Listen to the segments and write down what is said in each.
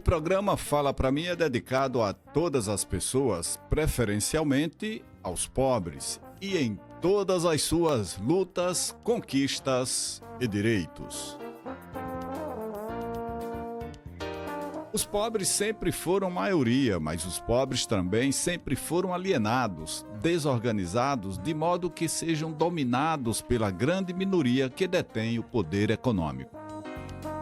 programa Fala Pra Mim é dedicado a todas as pessoas, preferencialmente aos pobres, e em todas as suas lutas, conquistas e direitos. Os pobres sempre foram maioria, mas os pobres também sempre foram alienados, desorganizados, de modo que sejam dominados pela grande minoria que detém o poder econômico.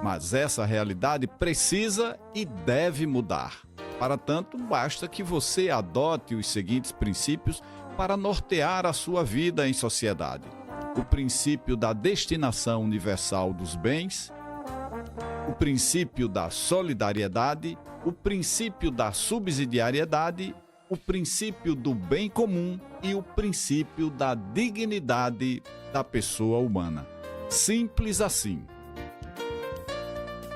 Mas essa realidade precisa e deve mudar. Para tanto, basta que você adote os seguintes princípios para nortear a sua vida em sociedade: o princípio da destinação universal dos bens, o princípio da solidariedade, o princípio da subsidiariedade, o princípio do bem comum e o princípio da dignidade da pessoa humana. Simples assim.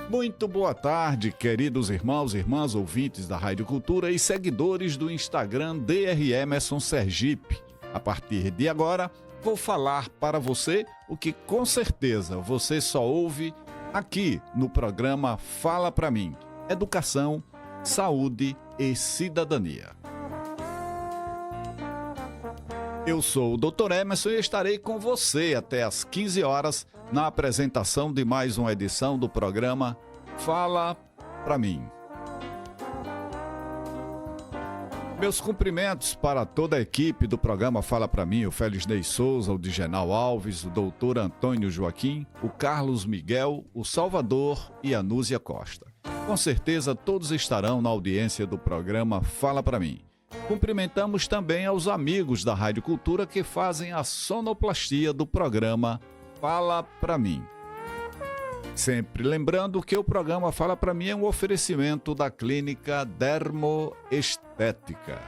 Muito boa tarde, queridos irmãos e irmãs ouvintes da Rádio Cultura e seguidores do Instagram Dr. Emerson Sergipe. A partir de agora, vou falar para você o que com certeza você só ouve aqui no programa Fala Pra Mim: Educação, Saúde e Cidadania. Eu sou o Dr. Emerson e estarei com você até às 15 horas na apresentação de mais uma edição do programa Fala Pra Mim. Meus cumprimentos para toda a equipe do programa Fala Pra Mim, o Félix Ney Souza, o Digenal Alves, o Dr. Antônio Joaquim, o Carlos Miguel, o Salvador e a Núzia Costa. Com certeza todos estarão na audiência do programa Fala Pra Mim. Cumprimentamos também aos amigos da Rádio Cultura que fazem a sonoplastia do programa Fala Pra Mim. Sempre lembrando que o programa Fala Pra Mim é um oferecimento da Clínica Dermoestética.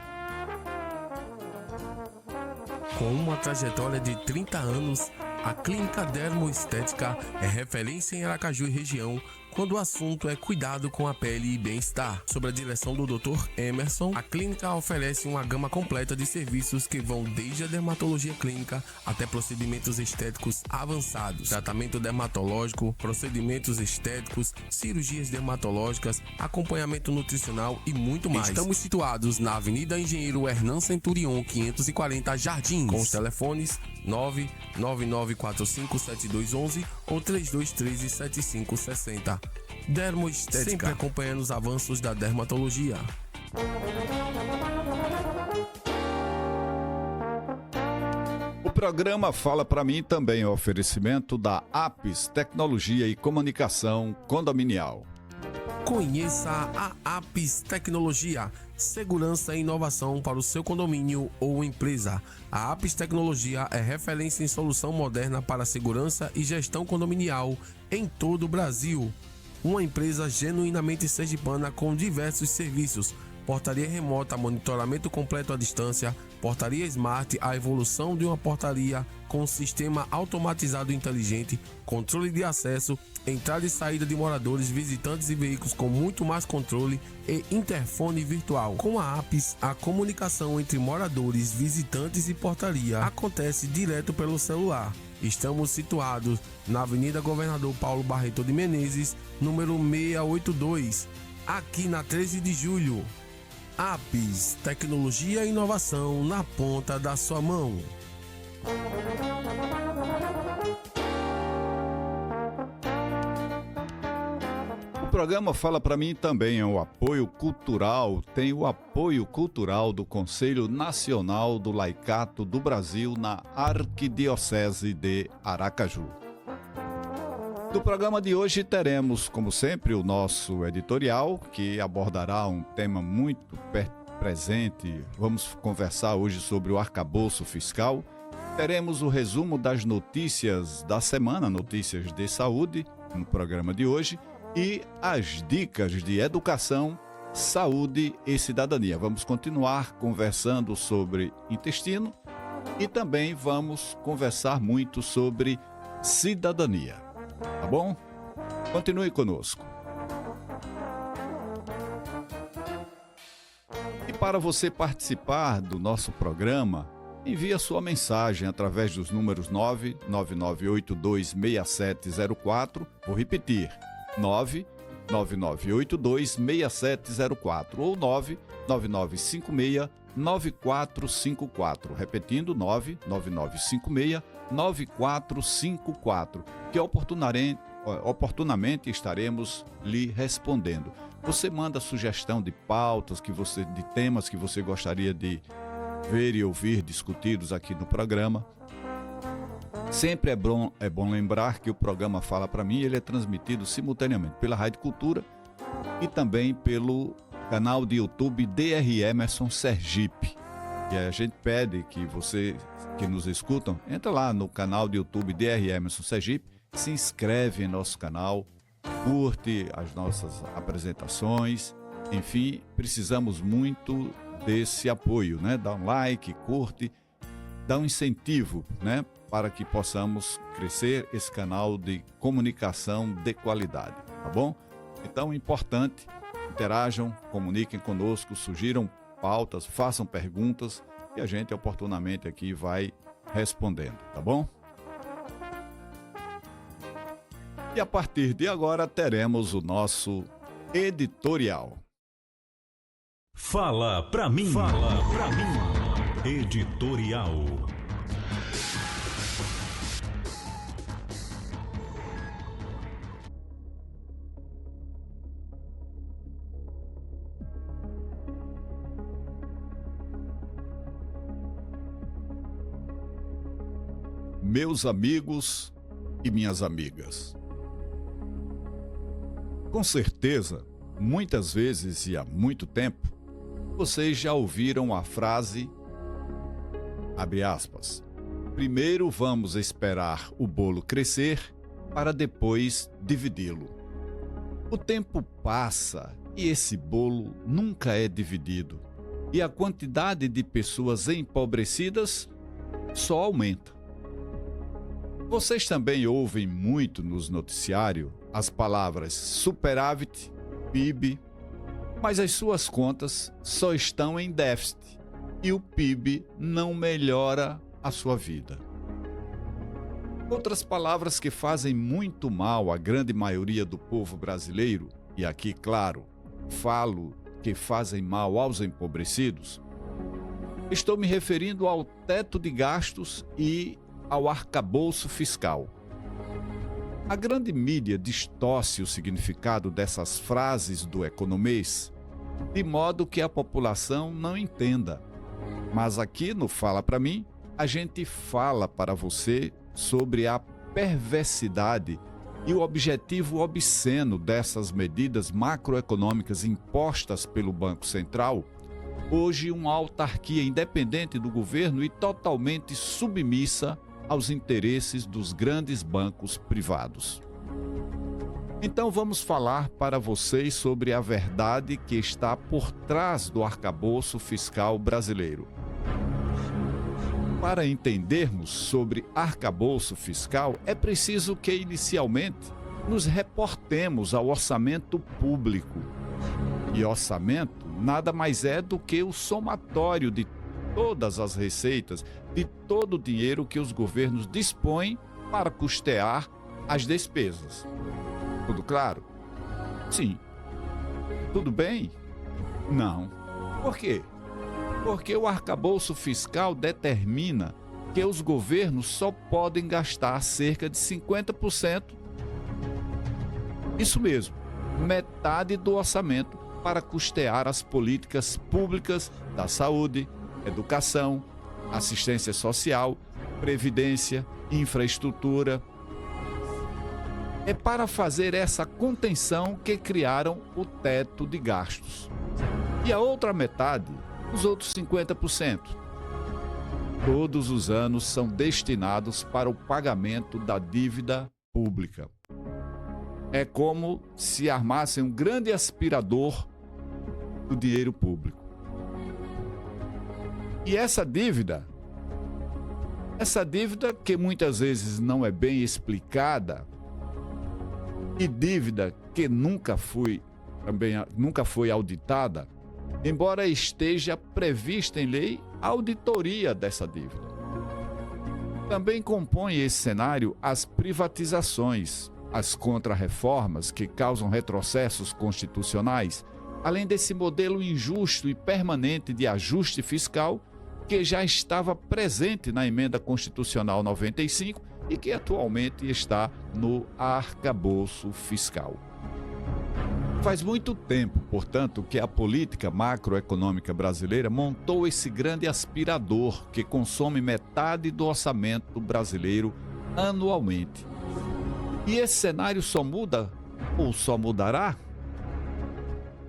Com uma trajetória de 30 anos, a Clínica Dermoestética é referência em Aracaju e região quando o assunto é cuidado com a pele e bem-estar. Sob a direção do Dr. Emerson, a clínica oferece uma gama completa de serviços que vão desde a dermatologia clínica até procedimentos estéticos avançados, tratamento dermatológico, procedimentos estéticos, cirurgias dermatológicas, acompanhamento nutricional e muito mais. Estamos situados na Avenida Engenheiro Hernan Centurion, 540 Jardins, com os telefones 999457211 ou 32137560. Dermoestética, sempre acompanhando os avanços da dermatologia. O programa Fala Pra Mim também é oferecimento da Apis Tecnologia e Comunicação Condominial. Conheça a Apis Tecnologia, segurança e inovação para o seu condomínio ou empresa. A Apis Tecnologia é referência em solução moderna para segurança e gestão condominial em todo o Brasil. Uma empresa genuinamente sergipana com diversos serviços: portaria remota, monitoramento completo à distância, portaria smart, a evolução de uma portaria com sistema automatizado inteligente, controle de acesso, entrada e saída de moradores, visitantes e veículos com muito mais controle e interfone virtual. Com a Apis, a comunicação entre moradores, visitantes e portaria acontece direto pelo celular. Estamos situados na Avenida Governador Paulo Barreto de Menezes, número 682, aqui na 13 de julho. Apis, tecnologia e inovação na ponta da sua mão. O programa Fala Pra Mim também é um apoio cultural, tem o apoio cultural do Conselho Nacional do Laicato do Brasil na Arquidiocese de Aracaju. No programa de hoje teremos, como sempre, o nosso editorial, que abordará um tema muito presente. Vamos conversar hoje sobre o arcabouço fiscal. Teremos o resumo das notícias da semana, notícias de saúde, no programa de hoje, e as dicas de educação, saúde e cidadania. Vamos continuar conversando sobre intestino e também vamos conversar muito sobre cidadania. Tá bom? Continue conosco. E para você participar do nosso programa, envie a sua mensagem através dos números 999826704. Vou repetir: 999826704 ou 999569454. Repetindo, 999569454, que oportunamente estaremos lhe respondendo. Você manda sugestão de pautas de temas que você gostaria de ver e ouvir discutidos aqui no programa. Sempre é bom lembrar que o programa Fala Pra Mim, ele é transmitido simultaneamente pela Rádio Cultura e também pelo canal de YouTube DR Emerson Sergipe. E a gente pede que você que nos escutam, entra lá no canal de YouTube DR Emerson Sergipe, se inscreve em nosso canal, curte as nossas apresentações. Enfim, precisamos muito desse apoio, né? Dá um like, curte, dá um incentivo, né? Para que possamos crescer esse canal de comunicação de qualidade, tá bom? Então, importante, interajam, comuniquem conosco, sugiram pautas, façam perguntas e a gente oportunamente aqui vai respondendo, tá bom? E a partir de agora teremos o nosso editorial. Fala Pra Mim. Fala Pra Mim. Editorial. Meus amigos e minhas amigas. Com certeza, muitas vezes e há muito tempo, vocês já ouviram a frase, abre aspas, primeiro vamos esperar o bolo crescer para depois dividi-lo. O tempo passa e esse bolo nunca é dividido, e a quantidade de pessoas empobrecidas só aumenta. Vocês também ouvem muito nos noticiários as palavras superávit, PIB, mas as suas contas só estão em déficit e o PIB não melhora a sua vida. Outras palavras que fazem muito mal à grande maioria do povo brasileiro, e aqui, claro, falo que fazem mal aos empobrecidos, estou me referindo ao teto de gastos e ao arcabouço fiscal. A grande mídia distorce o significado dessas frases do economês, de modo que a população não entenda. Mas aqui no Fala Pra Mim, a gente fala para você sobre a perversidade e o objetivo obsceno dessas medidas macroeconômicas impostas pelo Banco Central, hoje uma autarquia independente do governo e totalmente submissa aos interesses dos grandes bancos privados. Então vamos falar para vocês sobre a verdade que está por trás do arcabouço fiscal brasileiro. Para entendermos sobre arcabouço fiscal, é preciso que inicialmente nos reportemos ao orçamento público. E orçamento nada mais é do que o somatório de todas as receitas, de todo o dinheiro que os governos dispõem para custear as despesas. Tudo claro? Sim. Tudo bem? Não. Por quê? Porque o arcabouço fiscal determina que os governos só podem gastar cerca de 50%, isso mesmo, metade do orçamento para custear as políticas públicas da saúde, educação, assistência social, previdência, infraestrutura. É para fazer essa contenção que criaram o teto de gastos. E a outra metade, os outros 50%, todos os anos são destinados para o pagamento da dívida pública. É como se armassem um grande aspirador do dinheiro público. E essa dívida que muitas vezes não é bem explicada, e dívida que nunca foi auditada, embora esteja prevista em lei a auditoria dessa dívida. Também compõe esse cenário as privatizações, as contrarreformas que causam retrocessos constitucionais, além desse modelo injusto e permanente de ajuste fiscal que já estava presente na Emenda Constitucional 95 e que atualmente está no arcabouço fiscal. Faz muito tempo, portanto, que a política macroeconômica brasileira montou esse grande aspirador que consome metade do orçamento brasileiro anualmente. E esse cenário só muda, ou só mudará,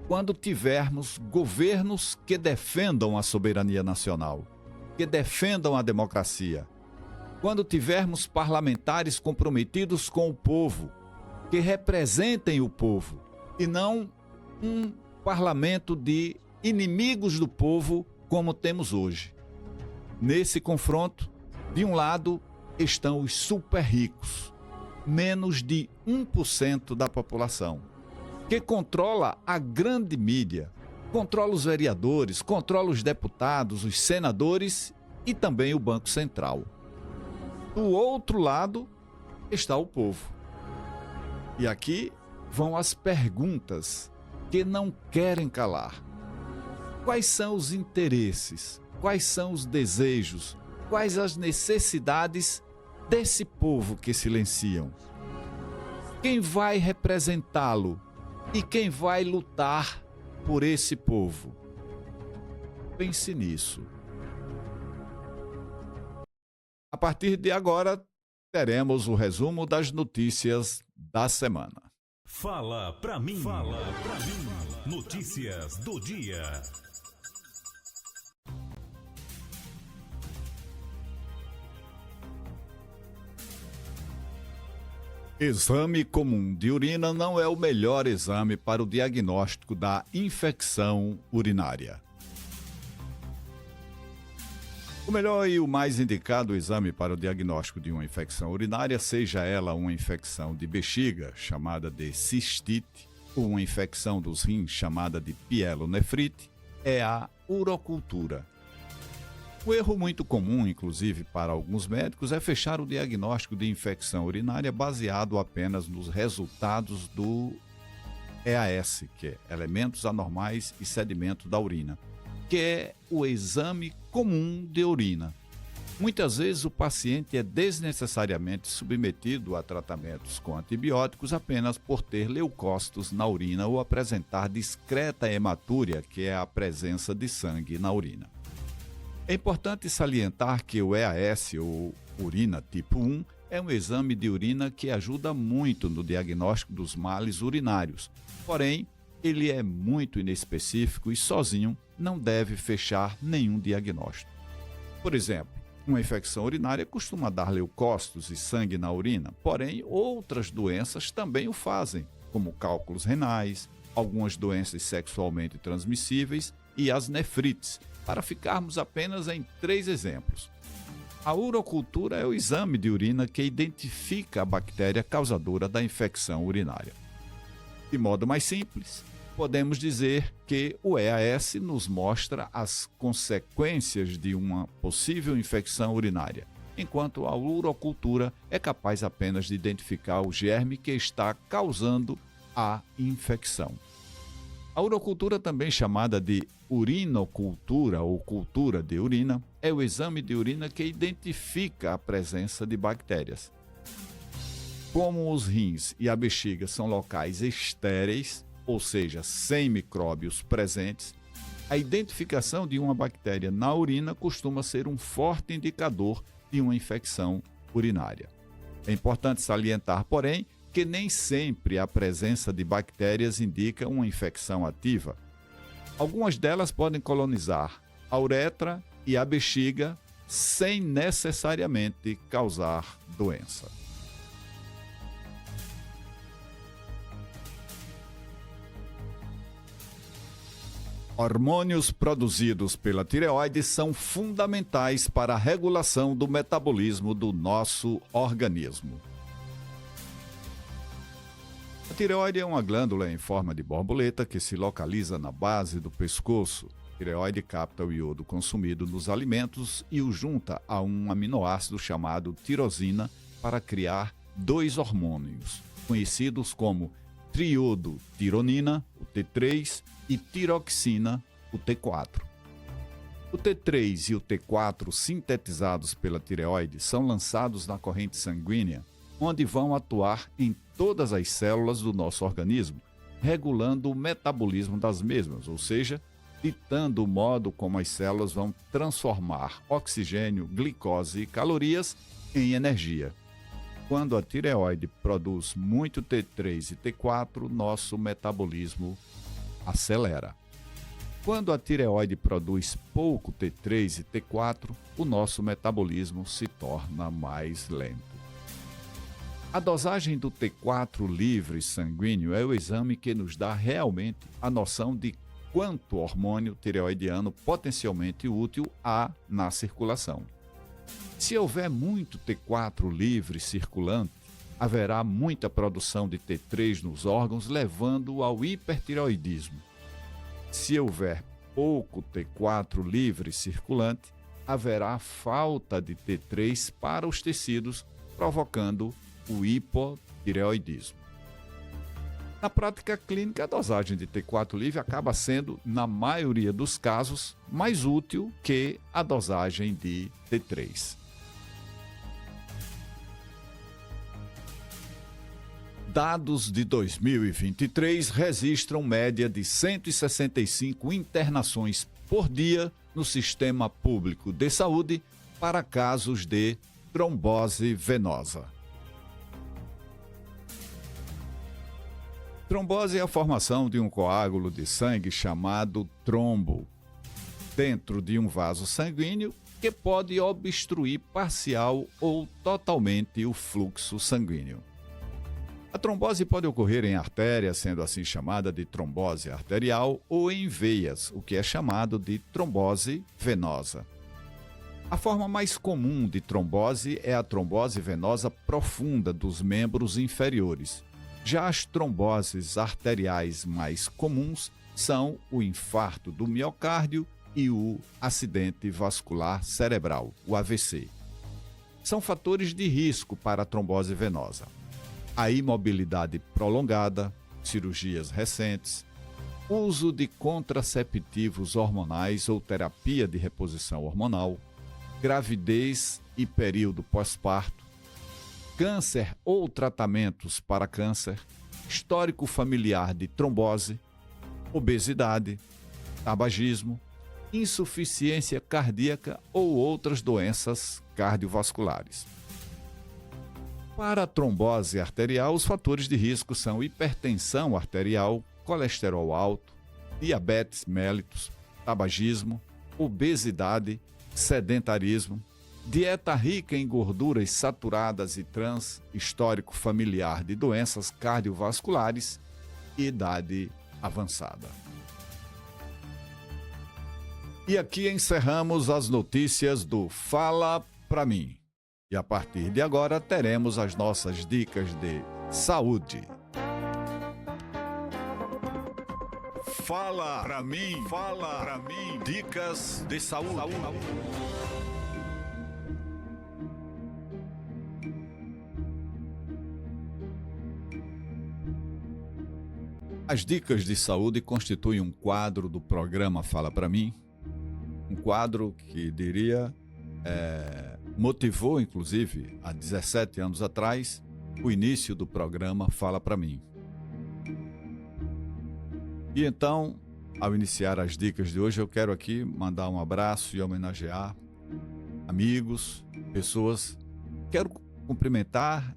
quando tivermos governos que defendam a soberania nacional, que defendam a democracia, quando tivermos parlamentares comprometidos com o povo, que representem o povo, e não um parlamento de inimigos do povo como temos hoje. Nesse confronto, de um lado estão os super ricos, menos de 1% da população, que controla a grande mídia, controla os vereadores, controla os deputados, os senadores e também o Banco Central. Do outro lado está o povo. E aqui vão as perguntas que não querem calar. Quais são os interesses? Quais são os desejos? Quais as necessidades desse povo que silenciam? Quem vai representá-lo? E quem vai lutar por esse povo? Pense nisso. A partir de agora, teremos o resumo das notícias da semana. Fala pra mim. Fala pra mim. Notícias do dia. Exame comum de urina não é o melhor exame para o diagnóstico da infecção urinária. O melhor e o mais indicado exame para o diagnóstico de uma infecção urinária, seja ela uma infecção de bexiga, chamada de cistite, ou uma infecção dos rins, chamada de pielonefrite, é a urocultura. O erro muito comum, inclusive para alguns médicos, é fechar o diagnóstico de infecção urinária baseado apenas nos resultados do EAS, que é elementos anormais e sedimento da urina, que é o exame comum de urina. Muitas vezes o paciente é desnecessariamente submetido a tratamentos com antibióticos apenas por ter leucócitos na urina ou apresentar discreta hematúria, que é a presença de sangue na urina. É importante salientar que o EAS, ou urina tipo 1, é um exame de urina que ajuda muito no diagnóstico dos males urinários. Porém, ele é muito inespecífico e sozinho não deve fechar nenhum diagnóstico. Por exemplo, uma infecção urinária costuma dar leucócitos e sangue na urina, porém outras doenças também o fazem, como cálculos renais, algumas doenças sexualmente transmissíveis e as nefrites, para ficarmos apenas em 3 exemplos. A urocultura é o exame de urina que identifica a bactéria causadora da infecção urinária. De modo mais simples, podemos dizer que o EAS nos mostra as consequências de uma possível infecção urinária, enquanto a urocultura é capaz apenas de identificar o germe que está causando a infecção. A urocultura, também chamada de urinocultura ou cultura de urina, é o exame de urina que identifica a presença de bactérias. Como os rins e a bexiga são locais estéreis, ou seja, sem micróbios presentes, a identificação de uma bactéria na urina costuma ser um forte indicador de uma infecção urinária. É importante salientar, porém, que nem sempre a presença de bactérias indica uma infecção ativa. Algumas delas podem colonizar a uretra e a bexiga sem necessariamente causar doença. Hormônios produzidos pela tireoide são fundamentais para a regulação do metabolismo do nosso organismo. A tireoide é uma glândula em forma de borboleta que se localiza na base do pescoço. A tireoide capta o iodo consumido nos alimentos e o junta a um aminoácido chamado tirosina para criar 2 hormônios, conhecidos como triodotironina, o T3, e tiroxina, o T4. O T3 e o T4 sintetizados pela tireoide são lançados na corrente sanguínea, onde vão atuar em todas as células do nosso organismo, regulando o metabolismo das mesmas, ou seja, ditando o modo como as células vão transformar oxigênio, glicose e calorias em energia. Quando a tireoide produz muito T3 e T4, nosso metabolismo acelera. Quando a tireoide produz pouco T3 e T4, o nosso metabolismo se torna mais lento. A dosagem do T4 livre sanguíneo é o exame que nos dá realmente a noção de quanto hormônio tireoidiano potencialmente útil há na circulação. Se houver muito T4 livre circulante, haverá muita produção de T3 nos órgãos, levando ao hipertireoidismo. Se houver pouco T4 livre circulante, haverá falta de T3 para os tecidos, provocando o hipotireoidismo. Na prática clínica, a dosagem de T4 livre acaba sendo, na maioria dos casos, mais útil que a dosagem de T3. Dados de 2023 registram média de 165 internações por dia no sistema público de saúde para casos de trombose venosa. Trombose é a formação de um coágulo de sangue chamado trombo dentro de um vaso sanguíneo que pode obstruir parcial ou totalmente o fluxo sanguíneo. A trombose pode ocorrer em artérias, sendo assim chamada de trombose arterial, ou em veias, o que é chamado de trombose venosa. A forma mais comum de trombose é a trombose venosa profunda dos membros inferiores. Já as tromboses arteriais mais comuns são o infarto do miocárdio e o acidente vascular cerebral, o AVC. São fatores de risco para a trombose venosa. A imobilidade prolongada, cirurgias recentes, uso de contraceptivos hormonais ou terapia de reposição hormonal, gravidez e período pós-parto, câncer ou tratamentos para câncer, histórico familiar de trombose, obesidade, tabagismo, insuficiência cardíaca ou outras doenças cardiovasculares. Para a trombose arterial, os fatores de risco são hipertensão arterial, colesterol alto, diabetes mellitus, tabagismo, obesidade, sedentarismo, dieta rica em gorduras saturadas e trans, histórico familiar de doenças cardiovasculares e idade avançada. E aqui encerramos as notícias do Fala Pra Mim. E a partir de agora teremos as nossas dicas de saúde. Fala pra mim, dicas de saúde. As dicas de saúde constituem um quadro do programa Fala Pra Mim, um quadro que diria motivou, inclusive, há 17 anos atrás, o início do programa Fala Pra Mim. E então, ao iniciar as dicas de hoje, eu quero aqui mandar um abraço e homenagear amigos, pessoas. Quero cumprimentar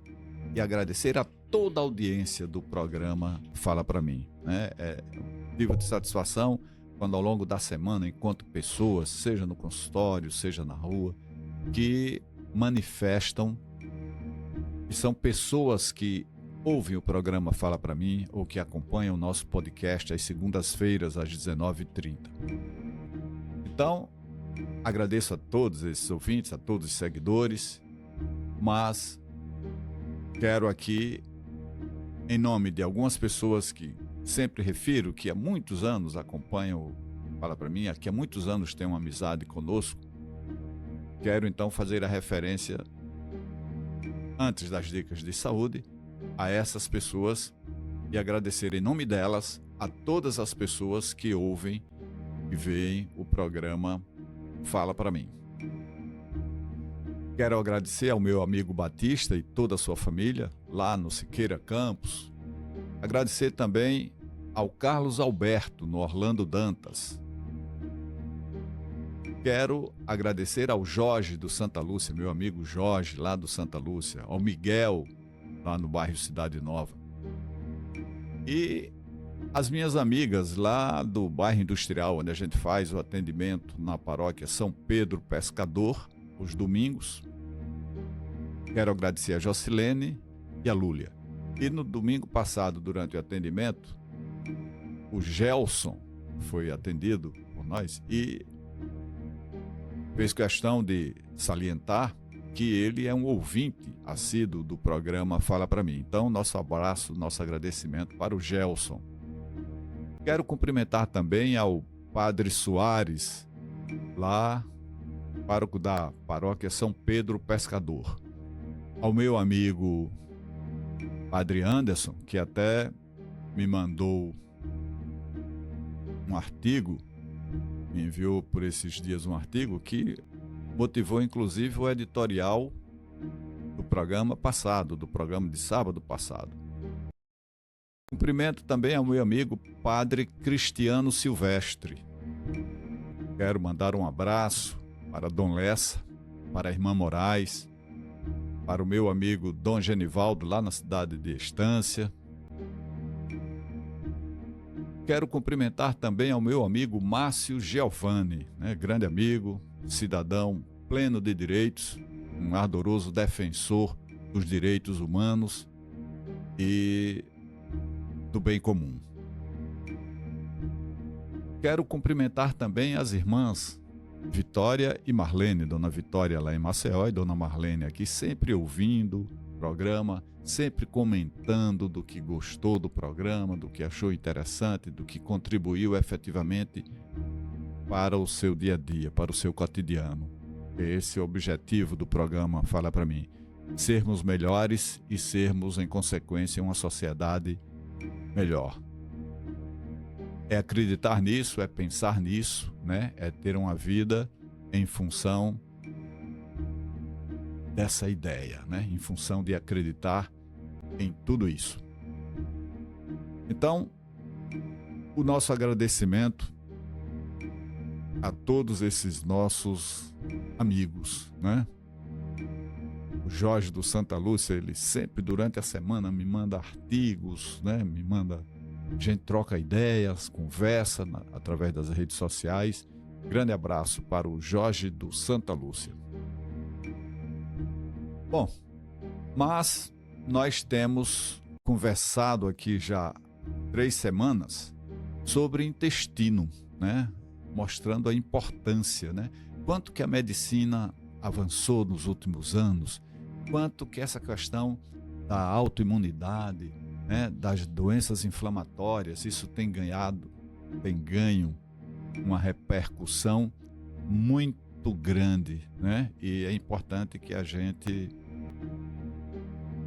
e agradecer a toda a audiência do programa Fala Pra Mim. Vivo de satisfação quando ao longo da semana encontro pessoas, seja no consultório, seja na rua, que manifestam que são pessoas que ouvem o programa Fala Pra Mim ou que acompanham o nosso podcast às segundas-feiras às 19h30. Então, agradeço a todos esses ouvintes, a todos os seguidores, mas quero aqui, em nome de algumas pessoas que sempre refiro, que há muitos anos acompanham o Fala Pra Mim, que há muitos anos têm uma amizade conosco, quero então fazer a referência, antes das dicas de saúde, a essas pessoas e agradecer em nome delas a todas as pessoas que ouvem e veem o programa Fala Pra Mim. Quero agradecer ao meu amigo Batista e toda a sua família lá no Siqueira Campos. Agradecer também ao Carlos Alberto, no Orlando Dantas. Quero agradecer ao Jorge do Santa Lúcia, meu amigo Jorge lá do Santa Lúcia, ao Miguel lá no bairro Cidade Nova. E as minhas amigas lá do bairro Industrial, onde a gente faz o atendimento na paróquia São Pedro Pescador, os domingos. Quero agradecer a Jocilene e a Lúlia. E no domingo passado, durante o atendimento, o Gelson foi atendido por nós e fez questão de salientar que ele é um ouvinte assíduo do programa Fala Pra Mim. Então, nosso abraço, nosso agradecimento para o Gelson. Quero cumprimentar também ao Padre Soares, lá, pároco da paróquia São Pedro Pescador. Ao meu amigo Padre Anderson, que até me mandou um artigo, me enviou por esses dias um artigo que motivou inclusive o editorial do programa passado, do programa de sábado passado. Cumprimento também ao meu amigo Padre Cristiano Silvestre. Quero mandar um abraço para Dom Lessa, para a irmã Moraes, para o meu amigo Dom Genivaldo, lá na cidade de Estância. Quero cumprimentar também ao meu amigo Márcio Giovanni, grande amigo, cidadão pleno de direitos, um ardoroso defensor dos direitos humanos e do bem comum. Quero cumprimentar também as irmãs Vitória e Marlene, Dona Vitória lá em Maceió e Dona Marlene aqui, sempre ouvindo o programa, sempre comentando do que gostou do programa, do que achou interessante, do que contribuiu efetivamente para o seu dia a dia, para o seu cotidiano. Esse é o objetivo do programa Fala Pra Mim. Sermos melhores e sermos, em consequência, uma sociedade melhor. É acreditar nisso, é pensar nisso, é ter uma vida em função dessa ideia, em função de acreditar em tudo isso. Então, o nosso agradecimento a todos esses nossos amigos, O Jorge do Santa Lúcia, ele sempre durante a semana me manda artigos, a gente troca ideias, conversa através das redes sociais. Grande abraço para o Jorge do Santa Lúcia. Bom, mas nós temos conversado aqui já há 3 semanas sobre intestino, mostrando a importância, quanto que a medicina avançou nos últimos anos, quanto que essa questão da autoimunidade, das doenças inflamatórias, isso tem ganho uma repercussão muito grande, E é importante que a gente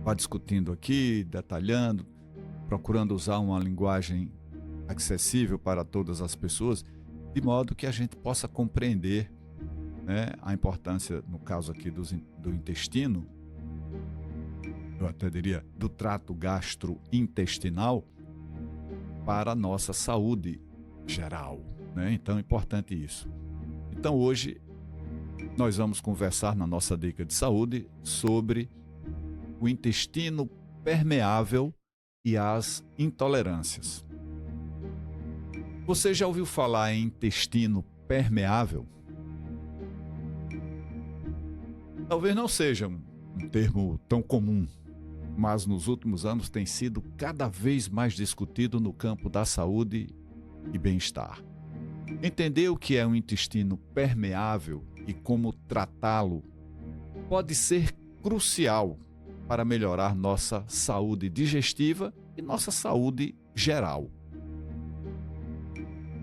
vá discutindo aqui, detalhando, procurando usar uma linguagem acessível para todas as pessoas, de modo que a gente possa compreender, a importância, no caso aqui do intestino, eu até diria, do trato gastrointestinal para a nossa saúde geral, Então é importante isso. Então hoje nós vamos conversar na nossa dica de saúde sobre o intestino permeável e as intolerâncias. Você já ouviu falar em intestino permeável? Talvez não seja um termo tão comum, mas nos últimos anos tem sido cada vez mais discutido no campo da saúde e bem-estar. Entender o que é um intestino permeável e como tratá-lo pode ser crucial para melhorar nossa saúde digestiva e nossa saúde geral.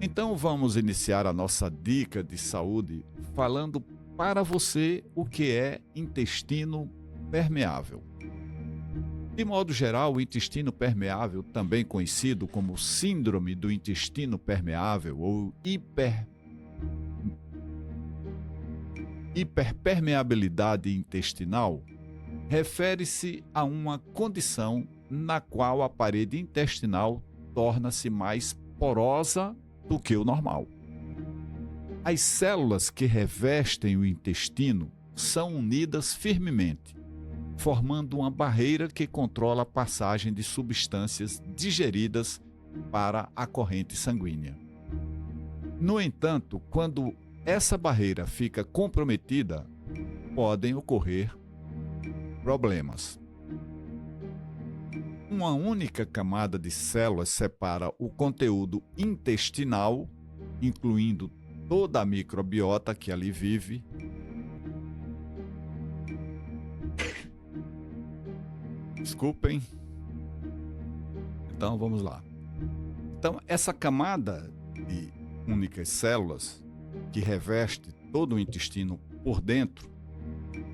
Então vamos iniciar a nossa dica de saúde falando para você o que é intestino permeável. De modo geral, o intestino permeável, também conhecido como síndrome do intestino permeável ou hiperpermeabilidade intestinal, refere-se a uma condição na qual a parede intestinal torna-se mais porosa do que o normal. As células que revestem o intestino são unidas firmemente, formando uma barreira que controla a passagem de substâncias digeridas para a corrente sanguínea. No entanto, quando essa barreira fica comprometida, podem ocorrer problemas. Uma única camada de células separa o conteúdo intestinal, incluindo toda a microbiota que ali vive, desculpem. Então, vamos lá. Então, essa camada de únicas células que reveste todo o intestino por dentro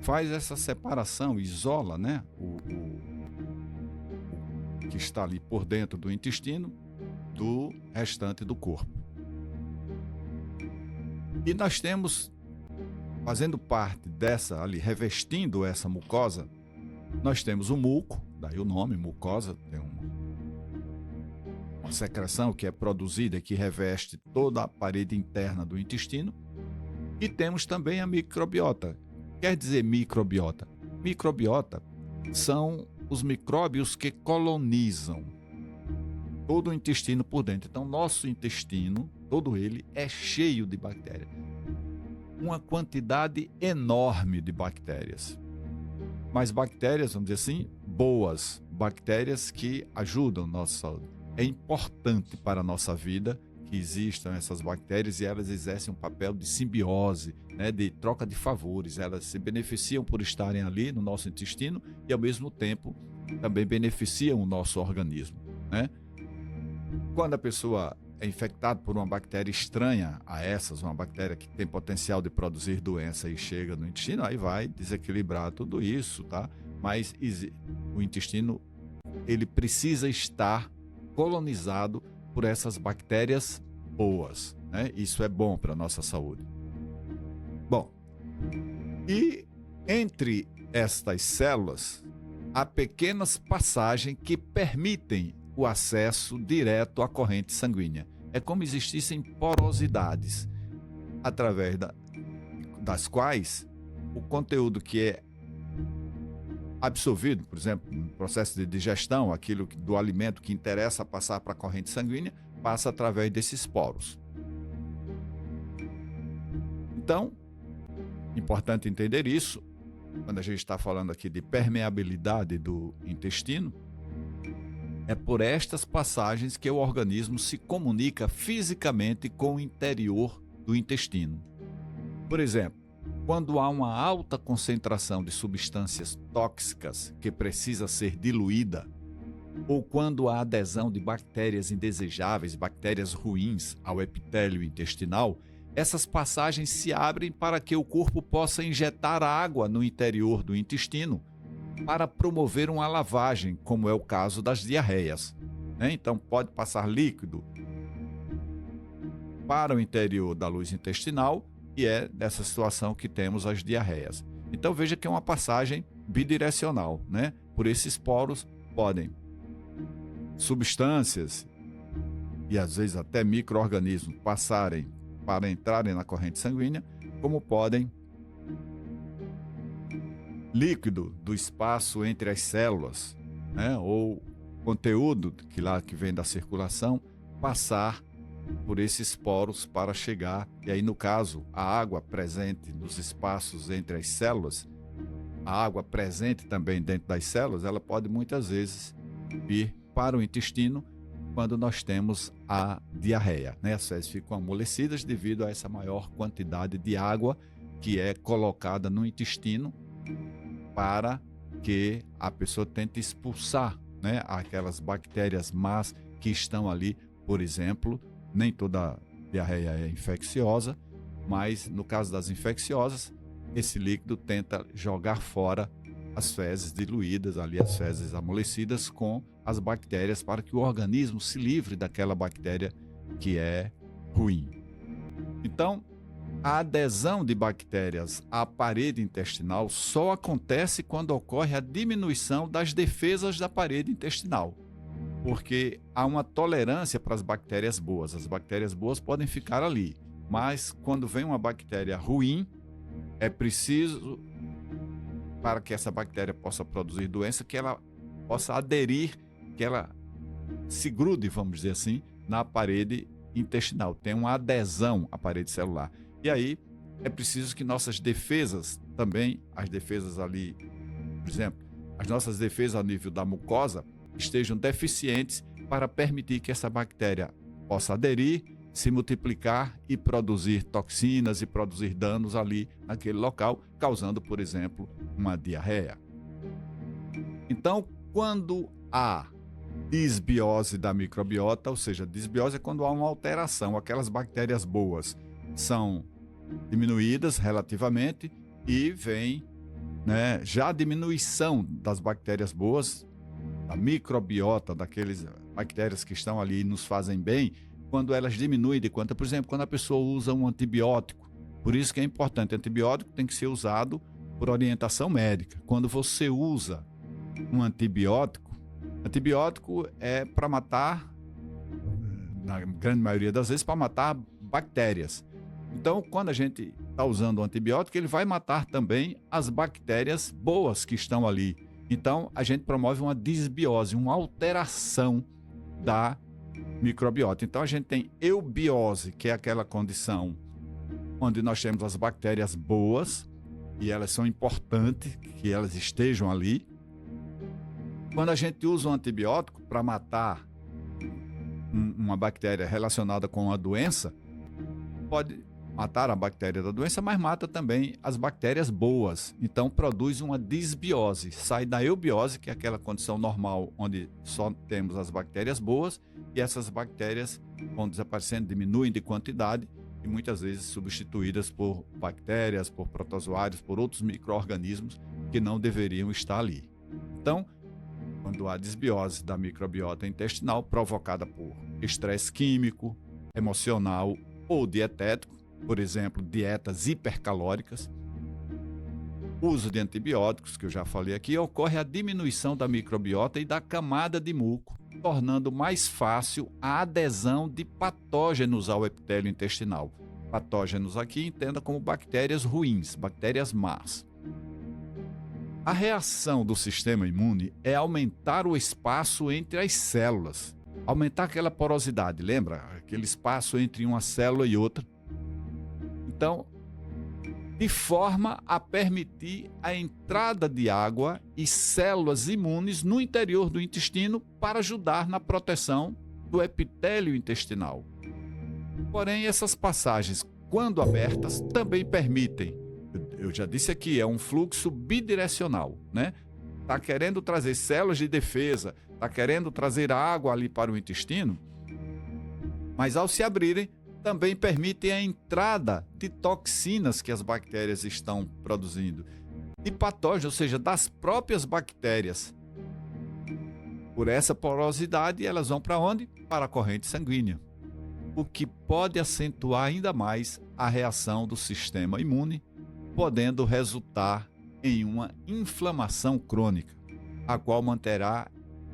faz essa separação, isola, né, o que está ali por dentro do intestino do restante do corpo. E nós temos, fazendo parte dessa ali, revestindo essa mucosa, nós temos o muco, daí o nome, mucosa, tem uma secreção que é produzida e que reveste toda a parede interna do intestino. E temos também a microbiota. Quer dizer microbiota? Microbiota são os micróbios que colonizam todo o intestino por dentro. Então, nosso intestino, todo ele, é cheio de bactérias. Uma quantidade enorme de bactérias. Mas bactérias, vamos dizer assim, boas, bactérias que ajudam a nossa saúde. É importante para a nossa vida que existam essas bactérias e elas exercem um papel de simbiose, né, de troca de favores. Elas se beneficiam por estarem ali no nosso intestino e, ao mesmo tempo, também beneficiam o nosso organismo, né? Quando a pessoa é infectada por uma bactéria estranha a essas, uma bactéria que tem potencial de produzir doença e chega no intestino, aí vai desequilibrar tudo isso, tá? Mas o intestino, ele precisa estar colonizado por essas bactérias boas, né? Isso é bom para a nossa saúde. Bom, e entre estas células, há pequenas passagens que permitem o acesso direto à corrente sanguínea. É como existissem porosidades, através das quais o conteúdo que é absorvido, por exemplo, no processo de digestão, aquilo do alimento que interessa passar para a corrente sanguínea, passa através desses poros. Então, importante entender isso, quando a gente está falando aqui de permeabilidade do intestino, é por estas passagens que o organismo se comunica fisicamente com o interior do intestino. Por exemplo, quando há uma alta concentração de substâncias tóxicas que precisa ser diluída, ou quando há adesão de bactérias indesejáveis, bactérias ruins ao epitélio intestinal, essas passagens se abrem para que o corpo possa injetar água no interior do intestino para promover uma lavagem, como é o caso das diarreias, né? Então, pode passar líquido para o interior da luz intestinal e é dessa situação que temos as diarreias. Então, veja que é uma passagem bidirecional, né? Por esses poros podem substâncias e às vezes até micro-organismos passarem para entrarem na corrente sanguínea, como podem líquido do espaço entre as células, né, ou conteúdo que vem da circulação passar por esses poros para chegar, e aí no caso a água presente nos espaços entre as células, a água presente também dentro das células, ela pode muitas vezes vir para o intestino quando nós temos a diarreia, né? As fezes ficam amolecidas devido a essa maior quantidade de água que é colocada no intestino para que a pessoa tente expulsar, né, aquelas bactérias más que estão ali. Por exemplo, nem toda diarreia é infecciosa, mas no caso das infecciosas, esse líquido tenta jogar fora as fezes diluídas ali, as fezes amolecidas com as bactérias para que o organismo se livre daquela bactéria que é ruim. Então, a adesão de bactérias à parede intestinal só acontece quando ocorre a diminuição das defesas da parede intestinal, porque há uma tolerância para as bactérias boas. As bactérias boas podem ficar ali, mas quando vem uma bactéria ruim, é preciso, para que essa bactéria possa produzir doença, que ela possa aderir, que ela se grude, vamos dizer assim, na parede intestinal, tem uma adesão à parede celular. E aí é preciso que nossas defesas também, as defesas ali, por exemplo, as nossas defesas a nível da mucosa estejam deficientes para permitir que essa bactéria possa aderir, se multiplicar e produzir toxinas e produzir danos ali naquele local, causando, por exemplo, uma diarreia. Então, quando há disbiose da microbiota, ou seja, disbiose é quando há uma alteração, aquelas bactérias boas são diminuídas relativamente e vem, já a diminuição das bactérias boas, da microbiota, daquelas bactérias que estão ali e nos fazem bem, quando elas diminuem de quanto, por exemplo, quando a pessoa usa um antibiótico. Por isso que é importante, antibiótico tem que ser usado por orientação médica. Quando você usa um antibiótico é para matar, na grande maioria das vezes, para matar bactérias. Então, quando a gente está usando o antibiótico, ele vai matar também as bactérias boas que estão ali. Então, a gente promove uma disbiose, uma alteração da microbiota. Então, a gente tem eubiose, que é aquela condição onde nós temos as bactérias boas, e elas são importantes que elas estejam ali. Quando a gente usa um antibiótico para matar uma bactéria relacionada com uma doença, pode matar a bactéria da doença, mas mata também as bactérias boas. Então produz uma disbiose, sai da eubiose, que é aquela condição normal onde só temos as bactérias boas, e essas bactérias vão desaparecendo, diminuem de quantidade e muitas vezes substituídas por bactérias, por protozoários, por outros micro-organismos que não deveriam estar ali. Então, quando há disbiose da microbiota intestinal provocada por estresse químico, emocional ou dietético, por exemplo, dietas hipercalóricas, uso de antibióticos, que eu já falei aqui, ocorre a diminuição da microbiota e da camada de muco, tornando mais fácil a adesão de patógenos ao epitélio intestinal. Patógenos aqui entenda como bactérias ruins, bactérias más. A reação do sistema imune é aumentar o espaço entre as células, aumentar aquela porosidade, lembra? Aquele espaço entre uma célula e outra. Então, de forma a permitir a entrada de água e células imunes no interior do intestino para ajudar na proteção do epitélio intestinal. Porém, essas passagens, quando abertas, também permitem, eu já disse aqui, é um fluxo bidirecional, né? Está querendo trazer células de defesa, está querendo trazer água ali para o intestino, mas ao se abrirem, também permitem a entrada de toxinas que as bactérias estão produzindo, de patógenos, ou seja, das próprias bactérias. Por essa porosidade, elas vão para onde? Para a corrente sanguínea, o que pode acentuar ainda mais a reação do sistema imune, podendo resultar em uma inflamação crônica, a qual manterá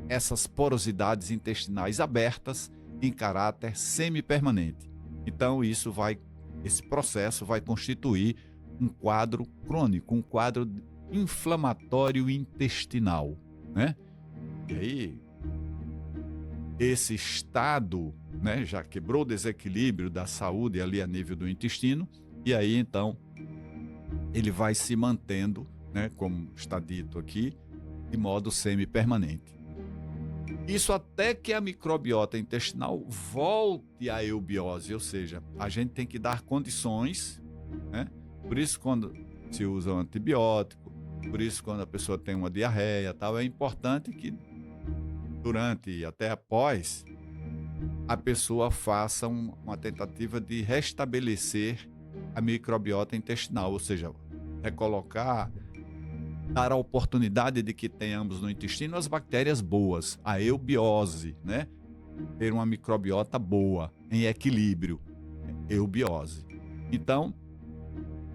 essas porosidades intestinais abertas em caráter semipermanente. Então, esse processo vai constituir um quadro crônico, um quadro inflamatório intestinal, né? E aí, esse estado, né, já quebrou o desequilíbrio da saúde ali a nível do intestino, e aí, então, ele vai se mantendo, né, como está dito aqui, de modo semipermanente. Isso até que a microbiota intestinal volte à eubiose, ou seja, a gente tem que dar condições, né? Por isso, quando se usa um antibiótico, por isso, quando a pessoa tem uma diarreia, tal, é importante que durante e até após a pessoa faça uma tentativa de restabelecer a microbiota intestinal, ou seja, recolocar dar a oportunidade de que tenhamos no intestino as bactérias boas, a eubiose, né? Ter uma microbiota boa, em equilíbrio, eubiose. Então,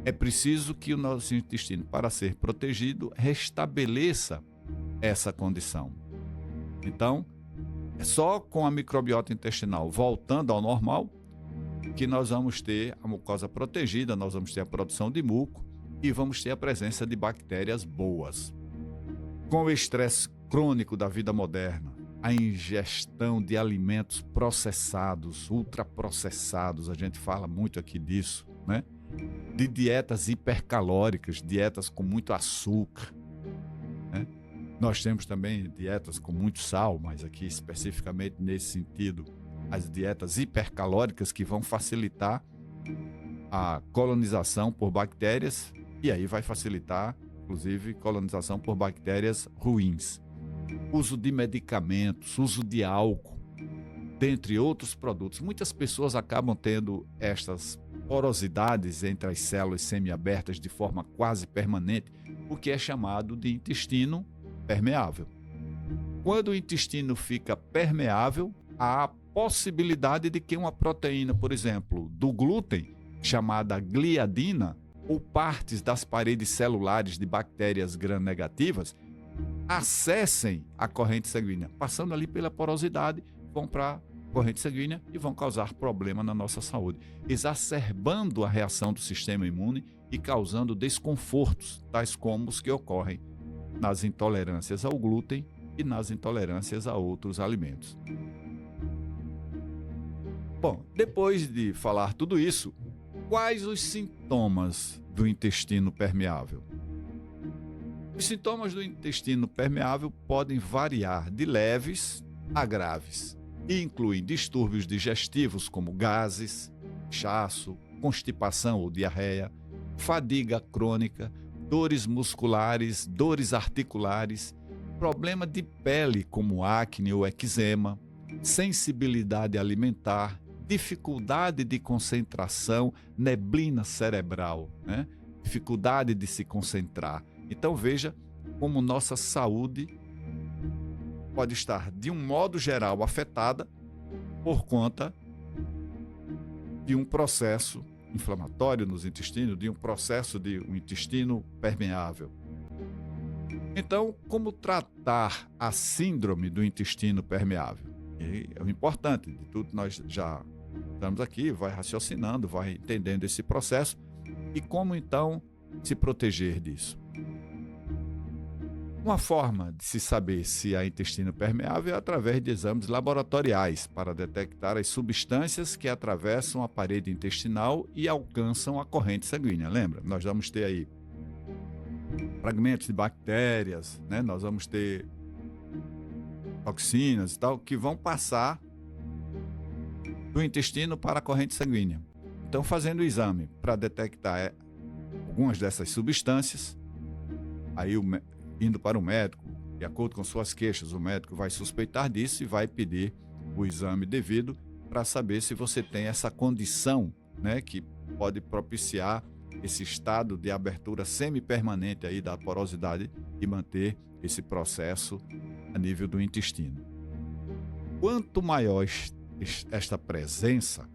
é preciso que o nosso intestino, para ser protegido, restabeleça essa condição. Então, é só com a microbiota intestinal voltando ao normal que nós vamos ter a mucosa protegida, nós vamos ter a produção de muco e vamos ter a presença de bactérias boas. Com o estresse crônico da vida moderna, a ingestão de alimentos processados, ultraprocessados, a gente fala muito aqui disso, né? De dietas hipercalóricas, dietas com muito açúcar, né? Nós temos também dietas com muito sal, mas aqui especificamente nesse sentido, as dietas hipercalóricas que vão facilitar a colonização por bactérias e aí vai facilitar, inclusive, colonização por bactérias ruins. Uso de medicamentos, uso de álcool, dentre outros produtos. Muitas pessoas acabam tendo estas porosidades entre as células semiabertas de forma quase permanente, o que é chamado de intestino permeável. Quando o intestino fica permeável, há a possibilidade de que uma proteína, por exemplo, do glúten, chamada gliadina, ou partes das paredes celulares de bactérias gram-negativas, acessem a corrente sanguínea. Passando ali pela porosidade, vão para a corrente sanguínea e vão causar problema na nossa saúde, exacerbando a reação do sistema imune e causando desconfortos, tais como os que ocorrem nas intolerâncias ao glúten e nas intolerâncias a outros alimentos. Bom, depois de falar tudo isso, quais os sintomas do intestino permeável? Os sintomas do intestino permeável podem variar de leves a graves e incluem distúrbios digestivos como gases, inchaço, constipação ou diarreia, fadiga crônica, dores musculares, dores articulares, problema de pele como acne ou eczema, sensibilidade alimentar, dificuldade de concentração, neblina cerebral, né? Dificuldade de se concentrar. Então veja como nossa saúde pode estar, de um modo geral, afetada por conta de um processo inflamatório nos intestinos, de um processo de um intestino permeável. Então, como tratar a síndrome do intestino permeável? E é o importante de tudo, nós já estamos aqui, vai raciocinando, vai entendendo esse processo e como então se proteger disso. Uma forma de se saber se há intestino permeável é através de exames laboratoriais para detectar as substâncias que atravessam a parede intestinal e alcançam a corrente sanguínea. Lembra? Nós vamos ter aí fragmentos de bactérias, né? Nós vamos ter toxinas e tal, que vão passar do intestino para a corrente sanguínea. Então, fazendo o exame para detectar algumas dessas substâncias, aí indo para o médico, de acordo com suas queixas, o médico vai suspeitar disso e vai pedir o exame devido para saber se você tem essa condição, né, que pode propiciar esse estado de abertura semipermanente aí da porosidade e manter esse processo a nível do intestino. Quanto maior esta presença,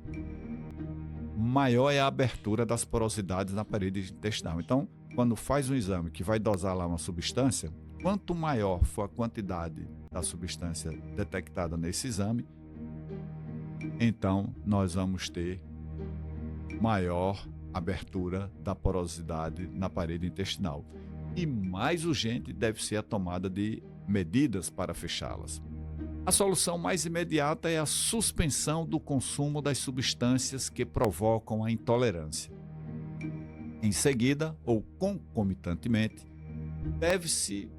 maior é a abertura das porosidades na parede intestinal. Então, quando faz um exame que vai dosar lá uma substância, quanto maior for a quantidade da substância detectada nesse exame, então nós vamos ter maior abertura da porosidade na parede intestinal. E mais urgente deve ser a tomada de medidas para fechá-las. A solução mais imediata é a suspensão do consumo das substâncias que provocam a intolerância. Em seguida, ou concomitantemente, deve-se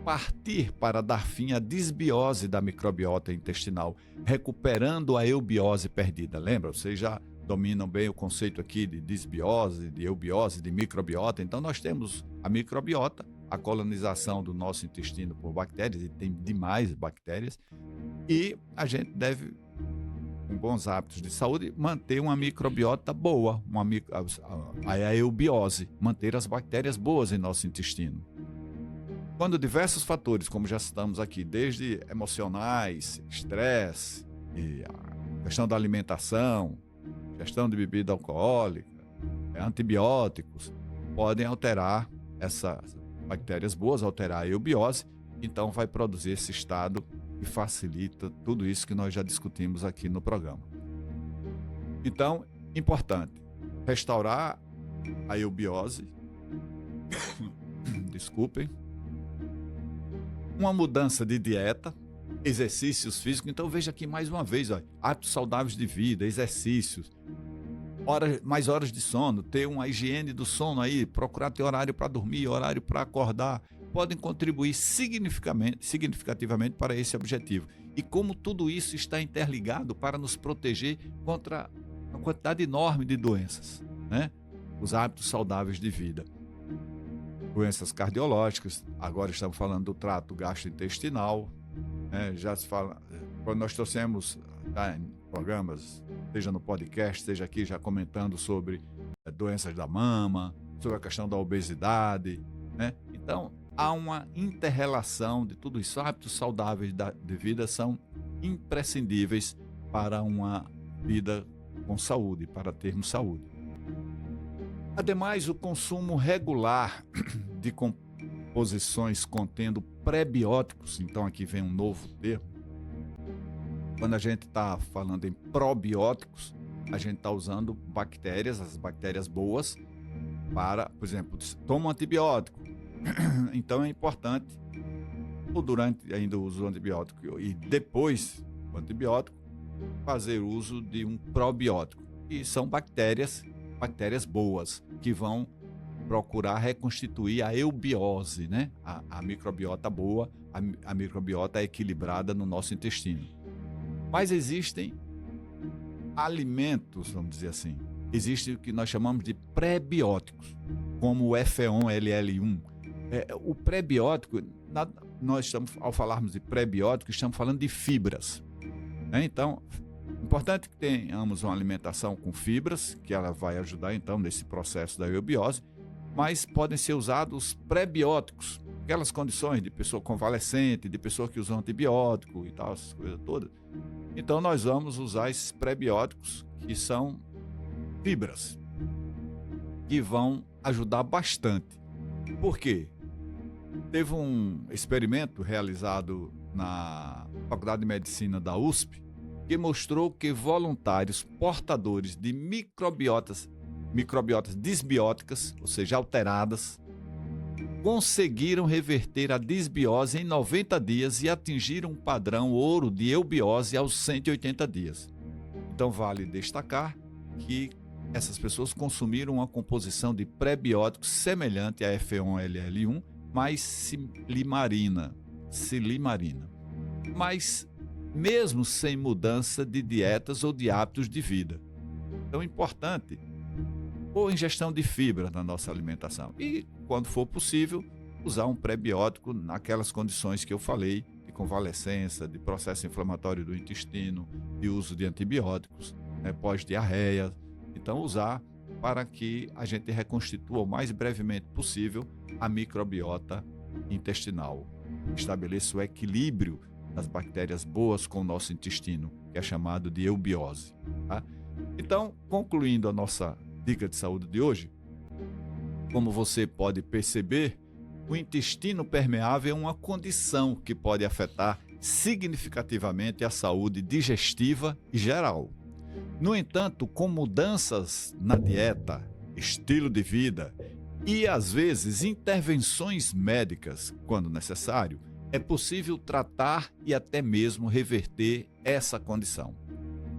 partir para dar fim à disbiose da microbiota intestinal, recuperando a eubiose perdida. Lembra? Vocês já dominam bem o conceito aqui de disbiose, de eubiose, de microbiota. Então, nós temos a microbiota, a colonização do nosso intestino por bactérias, e tem demais bactérias, e a gente deve, com bons hábitos de saúde, manter uma microbiota boa, a eubiose, manter as bactérias boas em nosso intestino. Quando diversos fatores, como já citamos aqui, desde emocionais, estresse, e a questão da alimentação, questão de bebida alcoólica, antibióticos, podem alterar essas bactérias boas, alterar a eubiose, então vai produzir esse estado que facilita tudo isso que nós já discutimos aqui no programa. Então, importante, restaurar a eubiose, desculpem, uma mudança de dieta, exercícios físicos. Então veja aqui mais uma vez, ó, hábitos saudáveis de vida, exercícios, mais horas de sono, ter uma higiene do sono aí, procurar ter horário para dormir, horário para acordar, podem contribuir significativamente para esse objetivo. E como tudo isso está interligado para nos proteger contra uma quantidade enorme de doenças, né? Os hábitos saudáveis de vida. Doenças cardiológicas, agora estamos falando do trato gastrointestinal, né? Já se fala, quando nós trouxemos em programas, seja no podcast, seja aqui já comentando sobre doenças da mama, sobre a questão da obesidade, né? Então, há uma inter-relação de tudo isso. Hábitos saudáveis de vida são imprescindíveis para uma vida com saúde, para termos saúde. Ademais, o consumo regular de composições contendo prebióticos, então aqui vem um novo termo. Quando a gente está falando em probióticos, a gente está usando bactérias, as bactérias boas, para, por exemplo, toma um antibiótico. Então é importante, ou durante ainda o uso do antibiótico e depois do antibiótico, fazer uso de um probiótico. E são bactérias boas, que vão procurar reconstituir a eubiose, né? A microbiota boa, a microbiota equilibrada no nosso intestino. Mas existem alimentos, vamos dizer assim, existe o que nós chamamos de prebióticos, como o F1LL1. O prebiótico, nós estamos, ao falarmos de prebiótico, estamos falando de fibras, né? Então, importante que tenhamos uma alimentação com fibras, que ela vai ajudar então nesse processo da eubiose, mas podem ser usados prebióticos, aquelas condições de pessoa convalescente, de pessoa que usa antibiótico e tal, essas coisas todas. Então nós vamos usar esses prebióticos, que são fibras, que vão ajudar bastante. Por quê? Teve um experimento realizado na Faculdade de Medicina da USP, que mostrou que voluntários portadores de microbiotas disbióticas, ou seja, alteradas, conseguiram reverter a disbiose em 90 dias e atingiram um padrão ouro de eubiose aos 180 dias. Então vale destacar que essas pessoas consumiram uma composição de prebióticos semelhante a F1LL1, mas silimarina. Mas mesmo sem mudança de dietas ou de hábitos de vida. Então é importante ou ingestão de fibra na nossa alimentação. E, quando for possível, usar um prebiótico naquelas condições que eu falei, de convalescença, de processo inflamatório do intestino, de uso de antibióticos, né, pós-diarreia. Então, usar para que a gente reconstitua o mais brevemente possível a microbiota intestinal. Estabeleça o equilíbrio das bactérias boas com o nosso intestino, que é chamado de eubiose. Tá? Então, concluindo a nossa dica de saúde de hoje, como você pode perceber, o intestino permeável é uma condição que pode afetar significativamente a saúde digestiva e geral. No entanto, com mudanças na dieta, estilo de vida e, às vezes, intervenções médicas, quando necessário, é possível tratar e até mesmo reverter essa condição.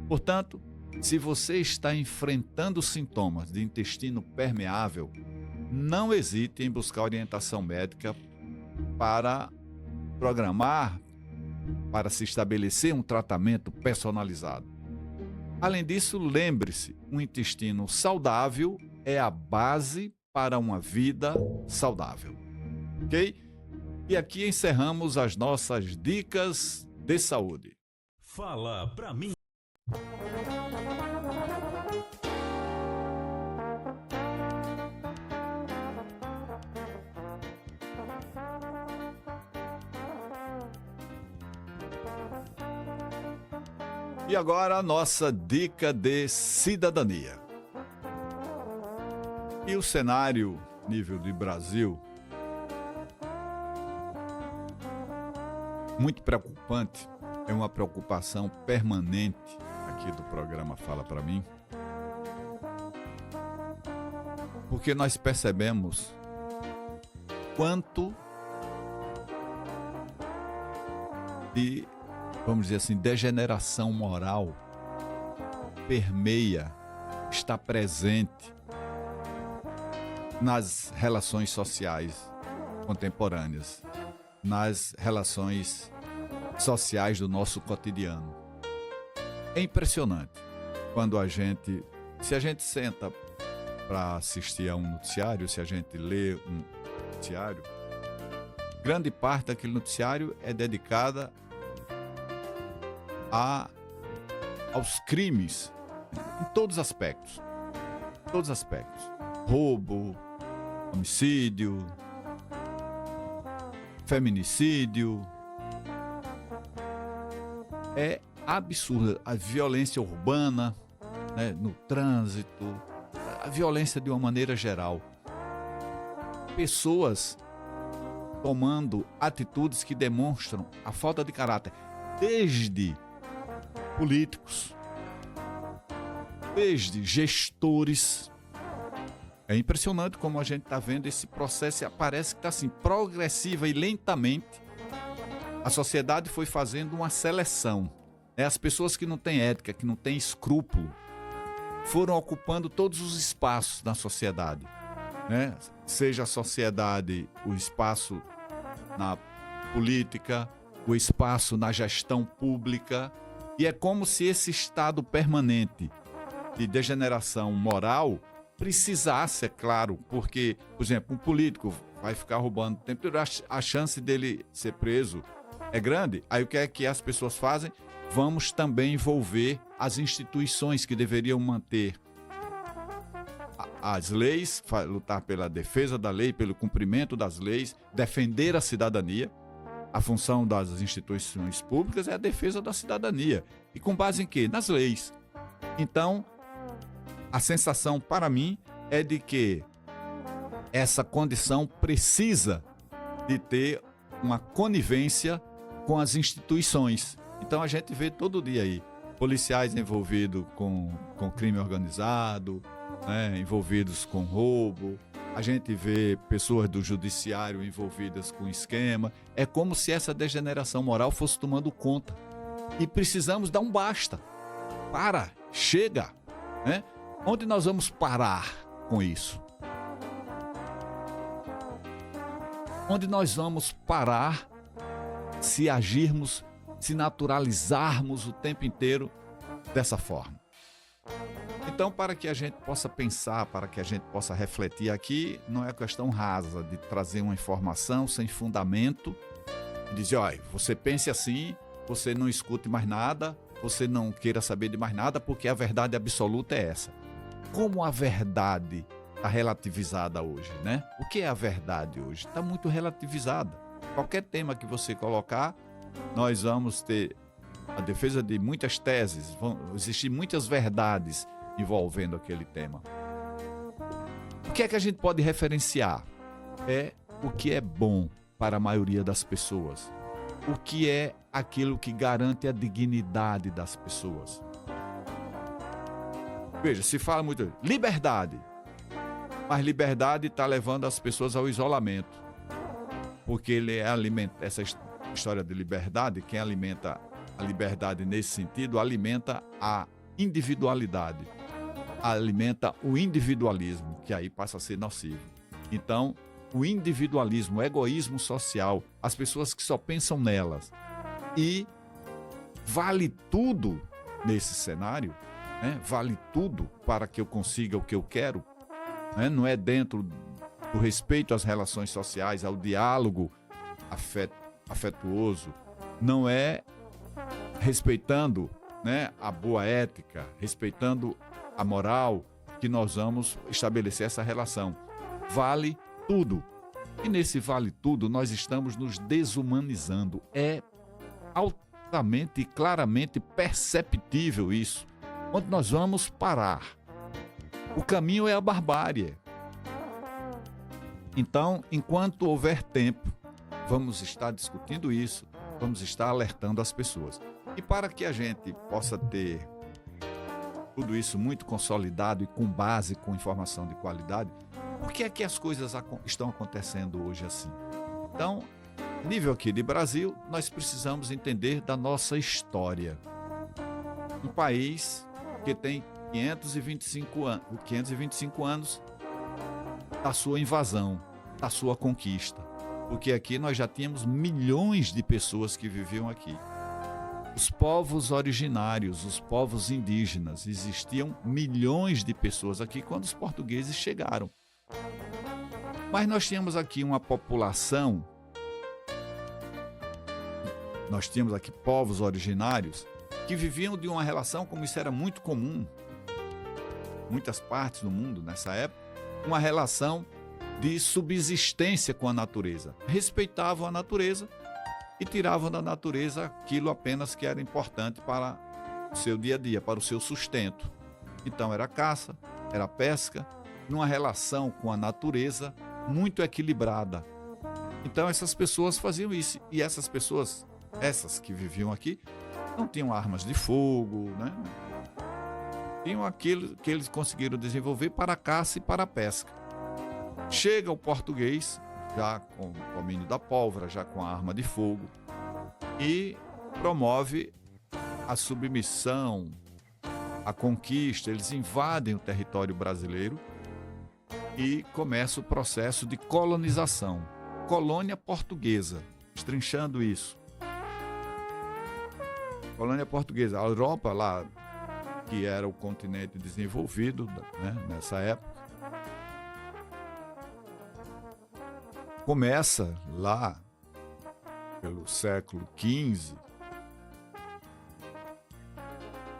Portanto, se você está enfrentando sintomas de intestino permeável, não hesite em buscar orientação médica para programar, para se estabelecer um tratamento personalizado. Além disso, lembre-se, um intestino saudável é a base para uma vida saudável. Ok? E aqui encerramos as nossas dicas de saúde. Fala pra mim. E agora a nossa dica de cidadania. E o cenário nível de Brasil, muito preocupante, é uma preocupação permanente aqui do programa Fala Pra Mim, porque nós percebemos quanto de, vamos dizer assim, degeneração moral permeia, está presente nas relações sociais contemporâneas, nas relações sociais do nosso cotidiano. É impressionante quando se a gente senta para assistir a um noticiário, se a gente lê um noticiário, grande parte daquele noticiário é dedicada aos crimes em todos os aspectos. Todos os aspectos. Roubo, homicídio, feminicídio. É absurda a violência urbana, né, no trânsito, a violência de uma maneira geral. Pessoas tomando atitudes que demonstram a falta de caráter, desde políticos, desde gestores. É impressionante como a gente está vendo esse processo, parece que está assim, progressiva e lentamente. A sociedade foi fazendo uma seleção. As pessoas que não têm ética, que não têm escrúpulo, foram ocupando todos os espaços na sociedade. Né? Seja a sociedade, o espaço na política, o espaço na gestão pública. E é como se esse estado permanente de degeneração moral precisasse, é claro, porque, por exemplo, um político vai ficar roubando o tempo, a chance dele ser preso é grande. Aí o que é que as pessoas fazem? Vamos também envolver as instituições que deveriam manter as leis, lutar pela defesa da lei, pelo cumprimento das leis, defender a cidadania. A função das instituições públicas é a defesa da cidadania. E com base em quê? Nas leis. Então, a sensação para mim é de que essa condição precisa de ter uma conivência com as instituições. Então a gente vê todo dia aí policiais envolvidos com crime organizado, né, envolvidos com roubo. A gente vê pessoas do judiciário envolvidas com esquema. É como se essa degeneração moral fosse tomando conta. E precisamos dar um basta. Para, chega. Né? Onde nós vamos parar com isso? Onde nós vamos parar se agirmos, se naturalizarmos o tempo inteiro dessa forma? Então, para que a gente possa pensar, para que a gente possa refletir aqui, não é questão rasa de trazer uma informação sem fundamento e dizer, olha, você pense assim, você não escute mais nada, você não queira saber de mais nada, porque a verdade absoluta é essa. Como a verdade está relativizada hoje, né? O que é a verdade hoje? Está muito relativizada. Qualquer tema que você colocar, nós vamos ter a defesa de muitas teses, vão existir muitas verdades envolvendo aquele tema. O que é que a gente pode referenciar? É o que é bom para a maioria das pessoas. O que é aquilo que garante a dignidade das pessoas. Veja, se fala muito liberdade, mas liberdade está levando as pessoas ao isolamento, porque ele alimenta essa história de liberdade. Quem alimenta a liberdade nesse sentido alimenta a individualidade, alimenta o individualismo, que aí passa a ser nocivo. Então, o individualismo, o egoísmo social, as pessoas que só pensam nelas, e vale tudo nesse cenário, né? Vale tudo para que eu consiga o que eu quero, né? Não é dentro do respeito às relações sociais, ao diálogo afetuoso, não é respeitando, né, a boa ética, respeitando a moral, que nós vamos estabelecer essa relação. Vale tudo. E nesse vale tudo nós estamos nos desumanizando. e claramente perceptível isso. Onde nós vamos parar? O caminho é a barbárie. Então, enquanto houver tempo, vamos estar discutindo isso, vamos estar alertando as pessoas. E para que a gente possa ter tudo isso muito consolidado e com base, com informação de qualidade, por que é que as coisas estão acontecendo hoje assim? Então, nível aqui de Brasil, nós precisamos entender da nossa história. Um país que tem 525 anos da sua invasão, da sua conquista. Porque aqui nós já tínhamos milhões de pessoas que viviam aqui. Os povos originários, os povos indígenas, existiam milhões de pessoas aqui quando os portugueses chegaram. Mas nós tínhamos aqui uma população, nós tínhamos aqui povos originários que viviam de uma relação, como isso era muito comum, muitas partes do mundo nessa época, uma relação de subsistência com a natureza. Respeitavam a natureza e tiravam da natureza aquilo apenas que era importante para o seu dia a dia, para o seu sustento. Então era caça, era pesca, numa relação com a natureza muito equilibrada. Então essas pessoas faziam isso. E essas pessoas, essas que viviam aqui, não tinham armas de fogo, né? Tinham aquilo que eles conseguiram desenvolver para a caça e para a pesca. Chega o português, já com o domínio da pólvora, já com a arma de fogo, e promove a submissão, a conquista. Eles invadem o território brasileiro e começa o processo de colonização. Colônia portuguesa, destrinchando isso. Colônia portuguesa, a Europa lá, que era o continente desenvolvido, né, nessa época, começa lá pelo século XV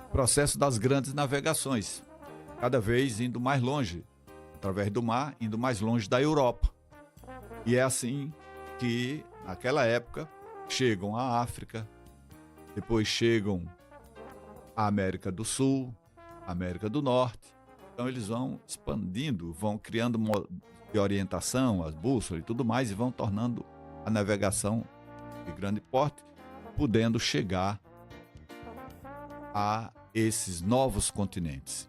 o processo das grandes navegações, cada vez indo mais longe, através do mar, indo mais longe da Europa. E é assim que, naquela época, chegam à África, depois chegam à América do Sul, América do Norte. Então eles vão expandindo, vão criando de orientação, as bússolas e tudo mais, e vão tornando a navegação de grande porte, podendo chegar a esses novos continentes.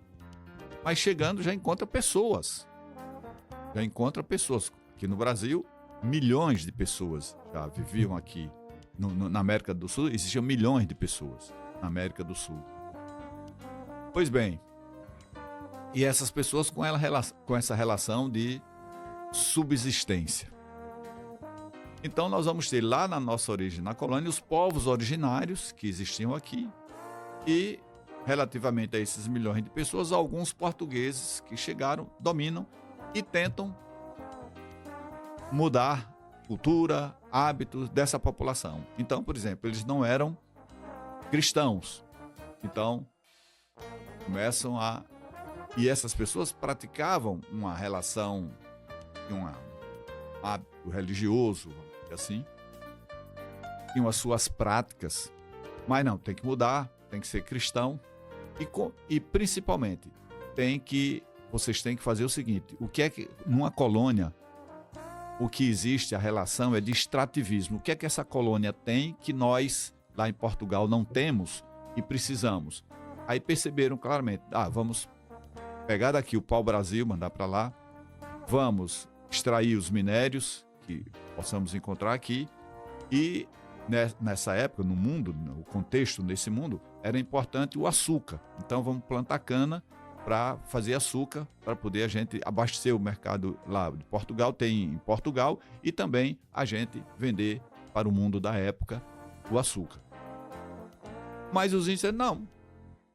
Mas chegando já encontra pessoas. Aqui no Brasil, milhões de pessoas já viviam aqui. Na América do Sul, existiam milhões de pessoas na América do Sul. Pois bem, e essas pessoas com essa relação de subsistência. Então nós vamos ter lá na nossa origem, na colônia, os povos originários que existiam aqui e, relativamente a esses milhões de pessoas, alguns portugueses que chegaram, dominam e tentam mudar cultura, hábitos dessa população. Então, por exemplo, eles não eram cristãos. Então, começam a... E essas pessoas praticavam uma relação, um hábito religioso, assim, tinham as suas práticas, mas não, tem que mudar, tem que ser cristão e principalmente vocês têm que fazer o seguinte: o que é que numa colônia o que existe, a relação é de extrativismo. O que é que essa colônia tem que nós lá em Portugal não temos e precisamos? Aí perceberam claramente, vamos pegar daqui o pau-brasil, mandar para lá, vamos extrair os minérios que possamos encontrar aqui e nessa época, no mundo, no contexto desse mundo, era importante o açúcar. Então vamos plantar cana para fazer açúcar, para poder a gente abastecer o mercado lá de Portugal, tem em Portugal, e também a gente vender para o mundo da época o açúcar. Mas os índios disseram, não,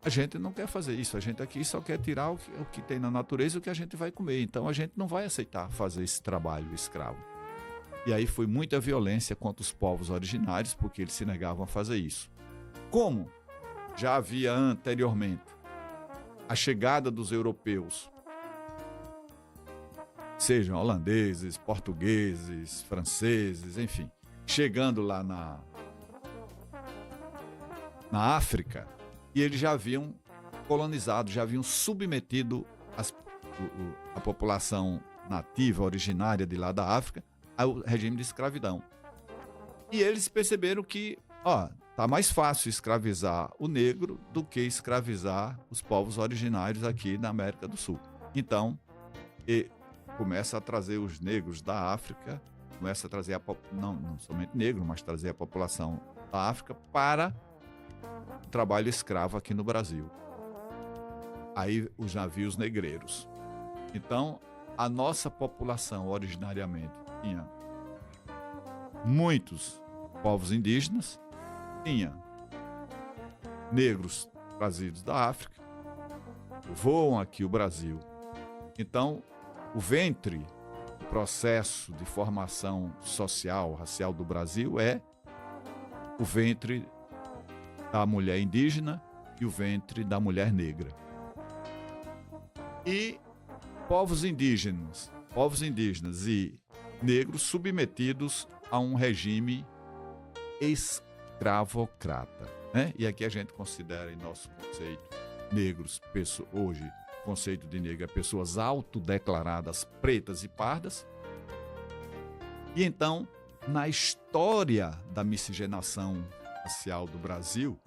a gente não quer fazer isso, a gente aqui só quer tirar o que tem na natureza e o que a gente vai comer, então a gente não vai aceitar fazer esse trabalho escravo. E aí foi muita violência contra os povos originários, porque eles se negavam a fazer isso. Como já havia anteriormente a chegada dos europeus, sejam holandeses, portugueses, franceses, enfim, chegando lá na África e eles já haviam colonizado, já haviam submetido a população nativa, originária de lá da África, ao regime de escravidão. E eles perceberam que, tá mais fácil escravizar o negro do que escravizar os povos originários aqui na América do Sul. Então, começa a trazer os negros da África, começa a trazer não somente negro, mas trazer a população da África para o trabalho escravo aqui no Brasil. Aí os navios negreiros. Então, a nossa população originariamente tinha muitos povos indígenas, tinha negros trazidos da África, voam aqui o Brasil. Então, o ventre, o processo de formação social, racial do Brasil é o ventre da mulher indígena e o ventre da mulher negra. E povos indígenas e negros submetidos a um regime escravocrata, né? E aqui a gente considera em nosso conceito negros, hoje, o conceito de negro é pessoas autodeclaradas pretas e pardas. E então, na história da miscigenação racial do Brasil,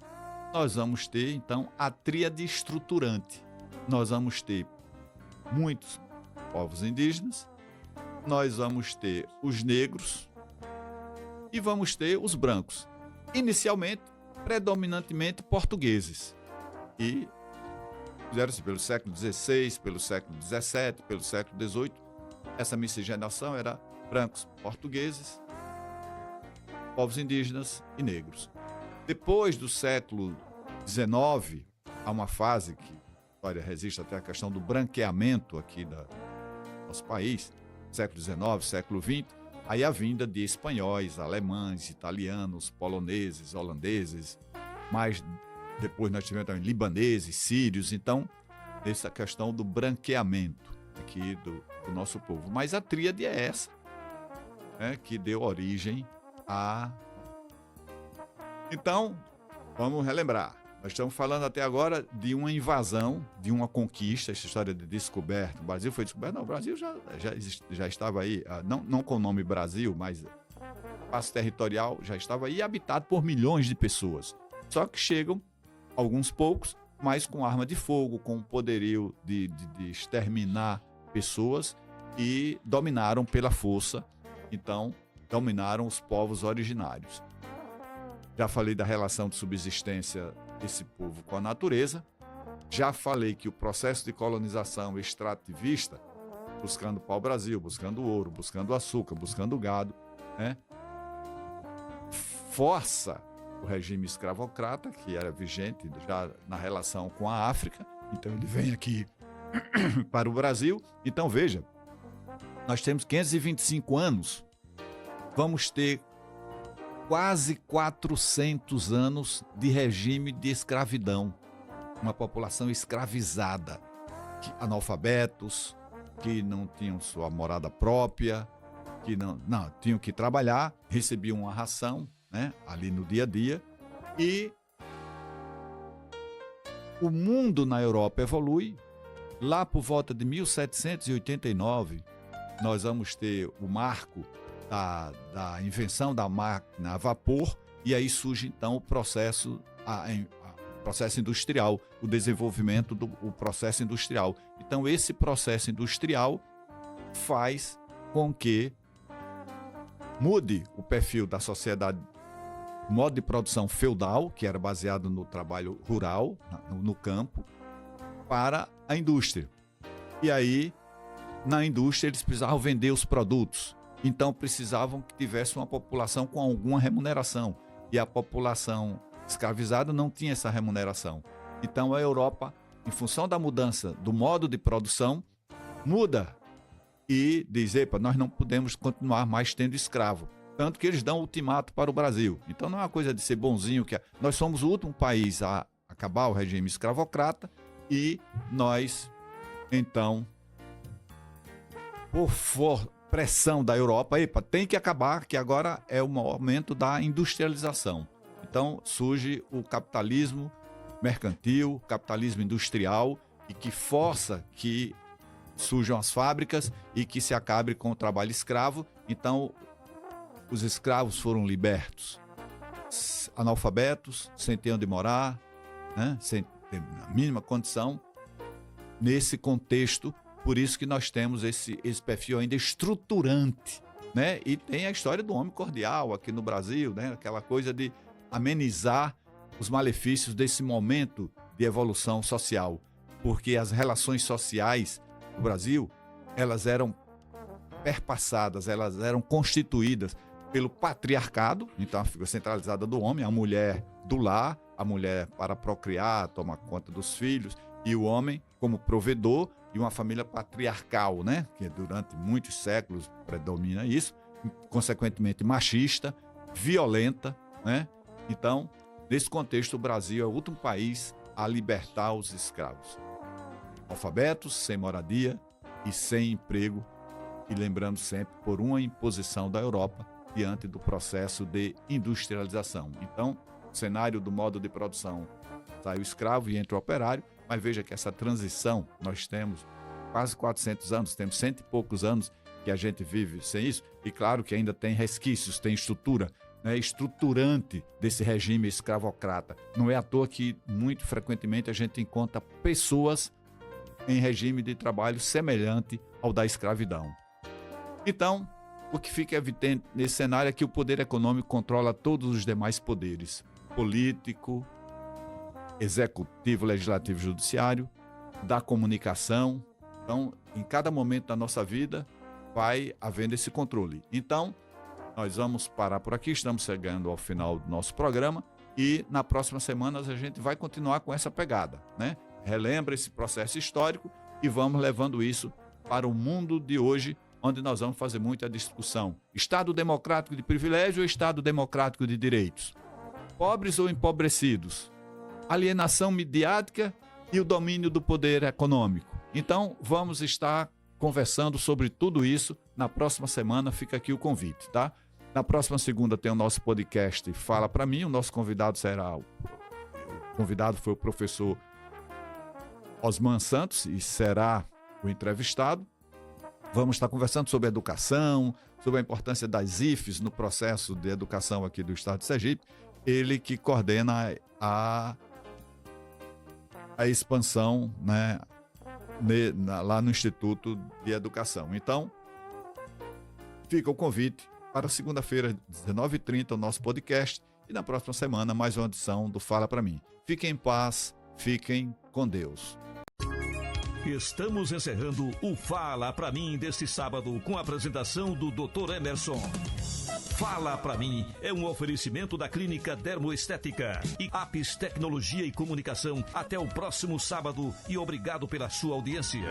nós vamos ter, então, a tríade estruturante. Nós vamos ter muitos povos indígenas, nós vamos ter os negros e vamos ter os brancos. Inicialmente, predominantemente portugueses. E fizeram-se pelo século XVI, pelo século XVII, pelo século XVIII. Essa miscigenação era brancos, portugueses, povos indígenas e negros. Depois do século XIX, há uma fase que a história resiste até a questão do branqueamento aqui do nosso país, século XIX, século XX, aí a vinda de espanhóis, alemães, italianos, poloneses, holandeses, mas depois nós tivemos também libaneses, sírios, então, essa questão do branqueamento aqui do nosso povo. Mas a tríade é essa, né, que deu origem a... Então, vamos relembrar. Nós estamos falando até agora de uma invasão, de uma conquista, essa história de descoberta. O Brasil foi descoberto? Não, o Brasil já estava aí, não com o nome Brasil, mas o espaço territorial já estava aí, habitado por milhões de pessoas. Só que chegam alguns poucos, mas com arma de fogo, com o poderio de exterminar pessoas e dominaram pela força. Então, dominaram os povos originários. Já falei da relação de subsistência desse povo com a natureza. Já falei que o processo de colonização extrativista, buscando pau-brasil, buscando ouro, buscando açúcar, buscando gado, né, força o regime escravocrata, que era vigente já na relação com a África. Então ele vem aqui para o Brasil. Então veja, nós temos 525 anos, vamos ter quase 400 anos de regime de escravidão. Uma população escravizada, analfabetos, que não tinham sua morada própria, que não tinham que trabalhar, recebiam uma ração, né, ali no dia a dia. E o mundo na Europa evolui. Lá por volta de 1789, nós vamos ter o marco da invenção da máquina a vapor, e aí surge então o processo industrial, o desenvolvimento do processo industrial. Então esse processo industrial faz com que mude o perfil da sociedade, o modo de produção feudal, que era baseado no trabalho rural, no campo, para a indústria. E aí, na indústria, eles precisavam vender os produtos. Então precisavam que tivesse uma população com alguma remuneração. E a população escravizada não tinha essa remuneração. Então a Europa, em função da mudança do modo de produção, muda e diz: epa, nós não podemos continuar mais tendo escravo. Tanto que eles dão ultimato para o Brasil. Então não é uma coisa de ser bonzinho, que nós somos o último país a acabar o regime escravocrata e nós, então, por pressão da Europa, epa, tem que acabar, que agora é o momento da industrialização. Então surge o capitalismo mercantil, o capitalismo industrial, e que força que surjam as fábricas e que se acabe com o trabalho escravo. Então os escravos foram libertos, analfabetos, sem ter onde morar, né? Sem ter a mínima condição, nesse contexto. Por isso que nós temos esse perfil ainda estruturante, né? E tem a história do homem cordial aqui no Brasil, né? Aquela coisa de amenizar os malefícios desse momento de evolução social, porque as relações sociais no Brasil, elas eram perpassadas, elas eram constituídas pelo patriarcado, então a figura centralizada do homem, a mulher do lar, a mulher para procriar, tomar conta dos filhos, e o homem como provedor, e uma família patriarcal, né? Que durante muitos séculos predomina isso, consequentemente machista, violenta, né? Então, nesse contexto, o Brasil é o último país a libertar os escravos. Alfabetos, sem moradia e sem emprego, e lembrando sempre, por uma imposição da Europa diante do processo de industrialização. Então, o cenário do modo de produção, sai o escravo e entra o operário, mas veja que essa transição, nós temos quase 400 anos, temos 100 e poucos anos que a gente vive sem isso, e claro que ainda tem resquícios, tem estrutura, né, estruturante desse regime escravocrata. Não é à toa que, muito frequentemente, a gente encontra pessoas em regime de trabalho semelhante ao da escravidão. Então, o que fica evidente nesse cenário é que o poder econômico controla todos os demais poderes: político, executivo, legislativo, judiciário, da comunicação. Então, em cada momento da nossa vida, vai havendo esse controle. Então, nós vamos parar por aqui, estamos chegando ao final do nosso programa e na próxima semana a gente vai continuar com essa pegada, né? Relembra esse processo histórico e vamos levando isso para o mundo de hoje, onde nós vamos fazer muita discussão. Estado democrático de privilégio ou Estado democrático de direitos? Pobres ou empobrecidos? Alienação midiática e o domínio do poder econômico. Então, vamos estar conversando sobre tudo isso na próxima semana. Fica aqui o convite, tá? Na próxima segunda tem o nosso podcast Fala Pra Mim. O nosso convidado será... O convidado foi o professor Osman Santos e será o entrevistado. Vamos estar conversando sobre educação, sobre a importância das IFES no processo de educação aqui do estado de Sergipe. Ele que coordena a expansão, né, lá no Instituto de Educação. Então, fica o convite para segunda-feira, 19h30, o nosso podcast. E na próxima semana, mais uma edição do Fala Pra Mim. Fiquem em paz, fiquem com Deus. Estamos encerrando o Fala Pra Mim deste sábado com a apresentação do Dr. Emerson. Fala Pra Mim é um oferecimento da Clínica Dermoestética e Apis Tecnologia e Comunicação. Até o próximo sábado e obrigado pela sua audiência.